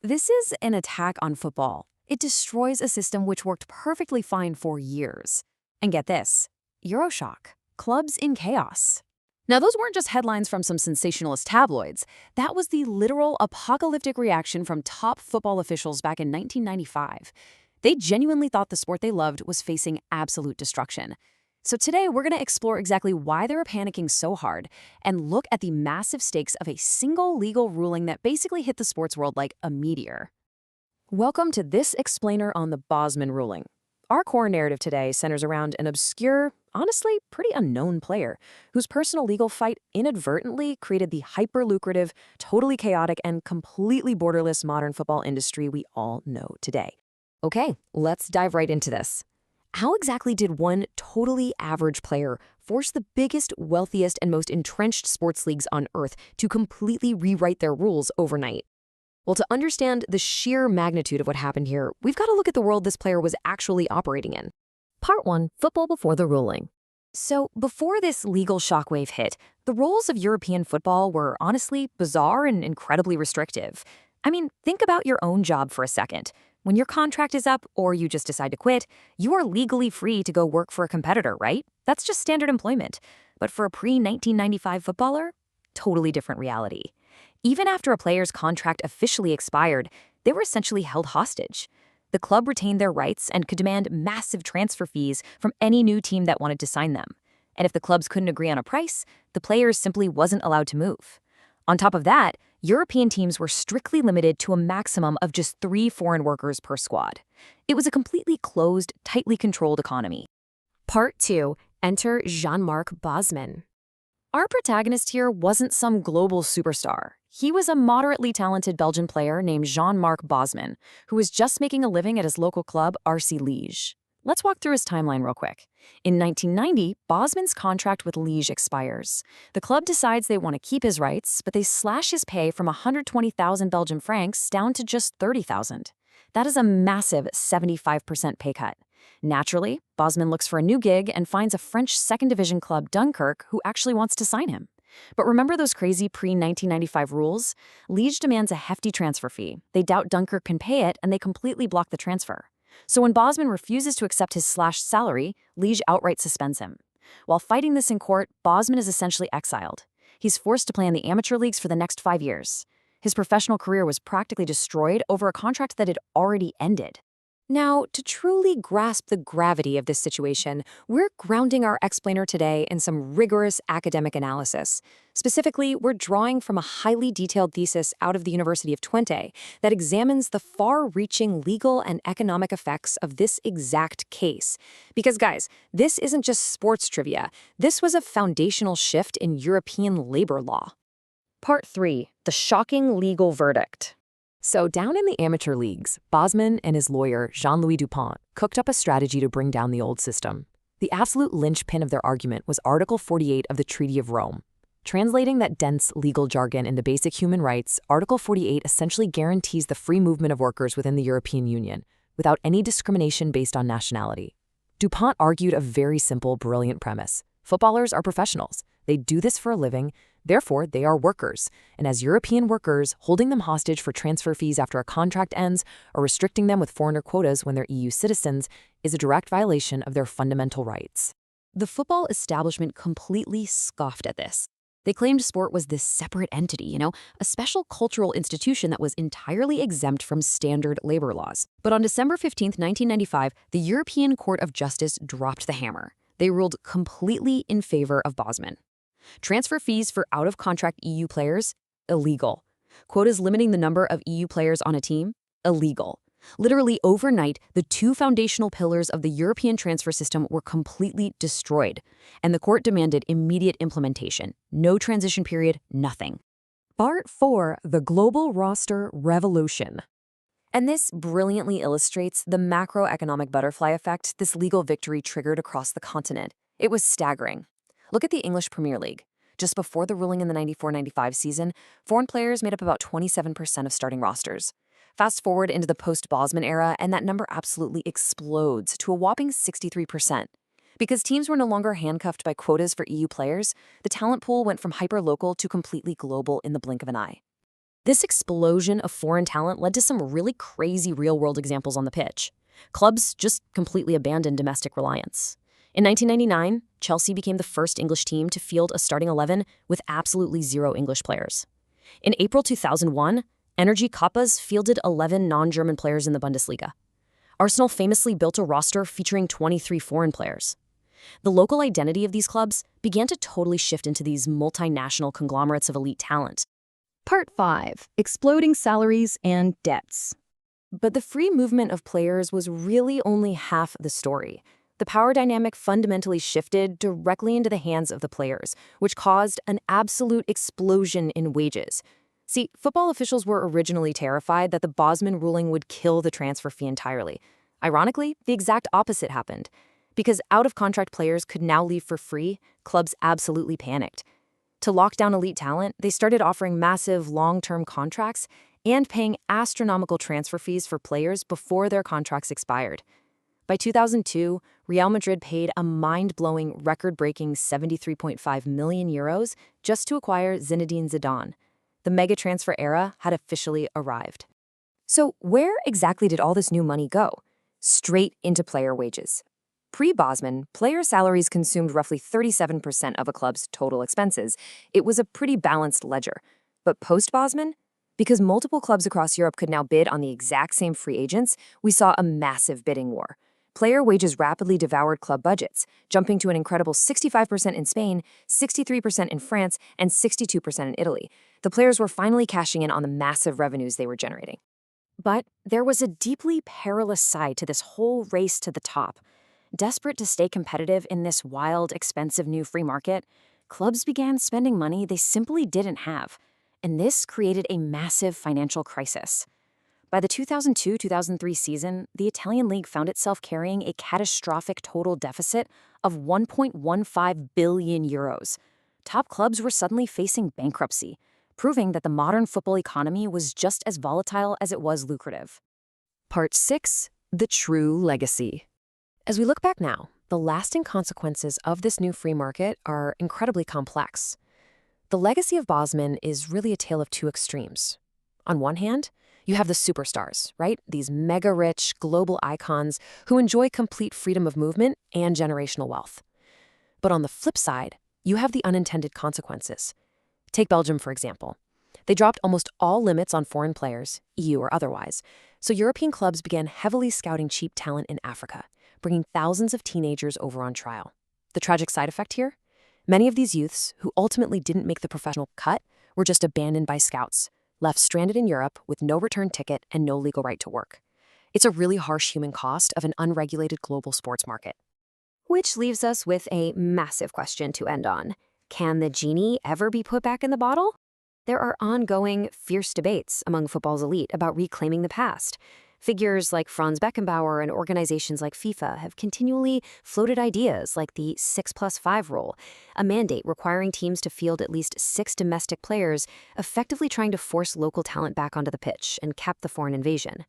This is an attack on football. It destroys a system which worked perfectly fine for years. And get this, Euroshock, clubs in chaos. Now, those weren't just headlines from some sensationalist tabloids. That was the literal apocalyptic reaction from top football officials back in 1995. They genuinely thought the sport they loved was facing absolute destruction. So today, we're going to explore exactly why they were panicking so hard and look at the massive stakes of a single legal ruling that basically hit the sports world like a meteor. Welcome to this explainer on the Bosman Ruling. Our core narrative today centers around an obscure, honestly pretty unknown player whose personal legal fight inadvertently created the hyper-lucrative, totally chaotic, and completely borderless modern football industry we all know today. Okay, let's dive right into this. How exactly did one totally average player force the biggest, wealthiest, and most entrenched sports leagues on earth to completely rewrite their rules overnight? Well, to understand the sheer magnitude of what happened here, we've got to look at the world this player was actually operating in. Part 1. Football before the ruling. So, before this legal shockwave hit, the rules of European football were honestly bizarre and incredibly restrictive. I mean, think about your own job for a second. When your contract is up or you just decide to quit, you are legally free to go work for a competitor, right? That's just standard employment. But for a pre-1995 footballer, totally different reality. Even after a player's contract officially expired, they were essentially held hostage. The club retained their rights and could demand massive transfer fees from any new team that wanted to sign them. And if the clubs couldn't agree on a price, the players simply wasn't allowed to move. On top of that, European teams were strictly limited to a maximum of just 3 foreign workers per squad. It was a completely closed, tightly controlled economy. Part 2. Enter Jean-Marc Bosman. Our protagonist here wasn't some global superstar. He was a moderately talented Belgian player named Jean-Marc Bosman, who was just making a living at his local club, RC Liège. Let's walk through his timeline real quick. In 1990, Bosman's contract with Liège expires. The club decides they want to keep his rights, but they slash his pay from 120,000 Belgian francs down to just 30,000. That is a massive 75% pay cut. Naturally, Bosman looks for a new gig and finds a French second division club, Dunkirk, who actually wants to sign him. But remember those crazy pre-1995 rules? Liège demands a hefty transfer fee. They doubt Dunkirk can pay it, and they completely block the transfer. So when Bosman refuses to accept his slashed salary, Liège outright suspends him. While fighting this in court, Bosman is essentially exiled. He's forced to play in the amateur leagues for the next 5 years. His professional career was practically destroyed over a contract that had already ended. Now, to truly grasp the gravity of this situation, we're grounding our explainer today in some rigorous academic analysis. Specifically, we're drawing from a highly detailed thesis out of the University of Twente that examines the far-reaching legal and economic effects of this exact case. Because, guys, this isn't just sports trivia. This was a foundational shift in European labor law. Part 3. The shocking legal verdict. So down in the amateur leagues, Bosman and his lawyer, Jean-Louis Dupont, cooked up a strategy to bring down the old system. The absolute linchpin of their argument was Article 48 of the Treaty of Rome. Translating that dense legal jargon into basic human rights, Article 48 essentially guarantees the free movement of workers within the European Union, without any discrimination based on nationality. Dupont argued a very simple, brilliant premise. Footballers are professionals. They do this for a living. Therefore, they are workers, and as European workers, holding them hostage for transfer fees after a contract ends or restricting them with foreigner quotas when they're EU citizens is a direct violation of their fundamental rights. The football establishment completely scoffed at this. They claimed sport was this separate entity, a special cultural institution that was entirely exempt from standard labor laws. But on December 15, 1995, the European Court of Justice dropped the hammer. They ruled completely in favor of Bosman. Transfer fees for out-of-contract EU players? Illegal. Quotas limiting the number of EU players on a team? Illegal. Literally overnight, the 2 foundational pillars of the European transfer system were completely destroyed, and the court demanded immediate implementation. No transition period, nothing. Part 4. The Global Roster Revolution. And this brilliantly illustrates the macroeconomic butterfly effect this legal victory triggered across the continent. It was staggering. Look at the English Premier League. Just before the ruling in the 94-95 season, foreign players made up about 27% of starting rosters. Fast forward into the post-Bosman era, and that number absolutely explodes to a whopping 63%. Because teams were no longer handcuffed by quotas for EU players, the talent pool went from hyper-local to completely global in the blink of an eye. This explosion of foreign talent led to some really crazy real-world examples on the pitch. Clubs just completely abandoned domestic reliance. In 1999, Chelsea became the first English team to field a starting 11 with absolutely zero English players. In April 2001, Energy Kappas fielded 11 non-German players in the Bundesliga. Arsenal famously built a roster featuring 23 foreign players. The local identity of these clubs began to totally shift into these multinational conglomerates of elite talent. Part 5. Exploding salaries and debts. But the free movement of players was really only half the story. The power dynamic fundamentally shifted directly into the hands of the players, which caused an absolute explosion in wages. See, football officials were originally terrified that the Bosman ruling would kill the transfer fee entirely. Ironically, the exact opposite happened. Because out-of-contract players could now leave for free, clubs absolutely panicked. To lock down elite talent, they started offering massive long-term contracts and paying astronomical transfer fees for players before their contracts expired. By 2002, Real Madrid paid a mind-blowing, record-breaking 73.5 million euros just to acquire Zinedine Zidane. The mega transfer era had officially arrived. So where exactly did all this new money go? Straight into player wages. Pre-Bosman, player salaries consumed roughly 37% of a club's total expenses. It was a pretty balanced ledger. But post-Bosman, because multiple clubs across Europe could now bid on the exact same free agents, we saw a massive bidding war. Player wages rapidly devoured club budgets, jumping to an incredible 65% in Spain, 63% in France, and 62% in Italy. The players were finally cashing in on the massive revenues they were generating. But there was a deeply perilous side to this whole race to the top. Desperate to stay competitive in this wild, expensive new free market, clubs began spending money they simply didn't have, and this created a massive financial crisis. By the 2002-2003 season, the Italian league found itself carrying a catastrophic total deficit of 1.15 billion euros. Top clubs were suddenly facing bankruptcy, proving that the modern football economy was just as volatile as it was lucrative. Part 6. The True Legacy. As we look back now, the lasting consequences of this new free market are incredibly complex. The legacy of Bosman is really a tale of two extremes. On one hand, you have the superstars, right? These mega-rich, global icons who enjoy complete freedom of movement and generational wealth. But on the flip side, you have the unintended consequences. Take Belgium, for example. They dropped almost all limits on foreign players, EU or otherwise, so European clubs began heavily scouting cheap talent in Africa, bringing thousands of teenagers over on trial. The tragic side effect here? Many of these youths, who ultimately didn't make the professional cut, were just abandoned by scouts, left stranded in Europe with no return ticket and no legal right to work. It's a really harsh human cost of an unregulated global sports market. Which leaves us with a massive question to end on. Can the genie ever be put back in the bottle? There are ongoing, fierce debates among football's elite about reclaiming the past. Figures like Franz Beckenbauer and organizations like FIFA have continually floated ideas like the 6+5 rule, a mandate requiring teams to field at least 6 domestic players, effectively trying to force local talent back onto the pitch and cap the foreign invasion.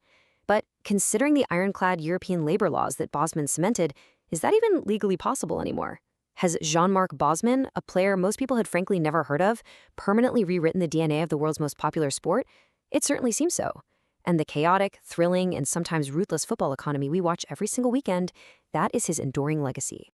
But considering the ironclad European labor laws that Bosman cemented, is that even legally possible anymore? Has Jean-Marc Bosman, a player most people had frankly never heard of, permanently rewritten the DNA of the world's most popular sport? It certainly seems so. And the chaotic, thrilling, and sometimes ruthless football economy we watch every single weekend, that is his enduring legacy.